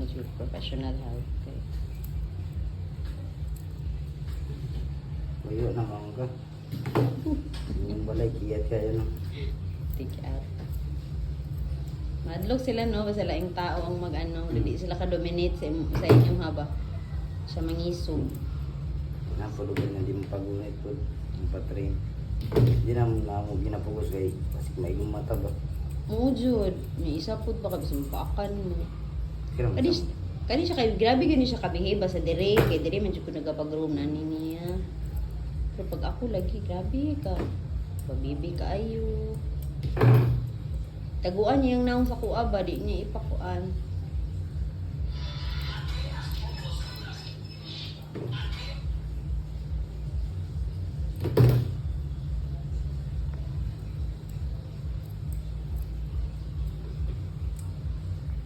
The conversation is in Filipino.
mo yung professional help. Okay. Bayo na ka. Yung balay, kiyat kayo no. Take out. Madlog sila no, basta laing tao ang mag-ano, hindi sila ka-dominate sa inyong haba. Sa mangisog. Napulugan na di mo pagunit po. Yung patrain. Hindi na mo ginapugos kay kasi may mata ba. Oo, Jud. May isa po baka bisa mapaakan mo. Kiram Kani siya kay grabe gani siya kabiheba sa dire kay dire man jud ko nagapag-room na niya. Pero pag ako lagi grabe ka. Pabibi ka ayo. Taguan niya yung naong sa kuha ba di niya ipakuan.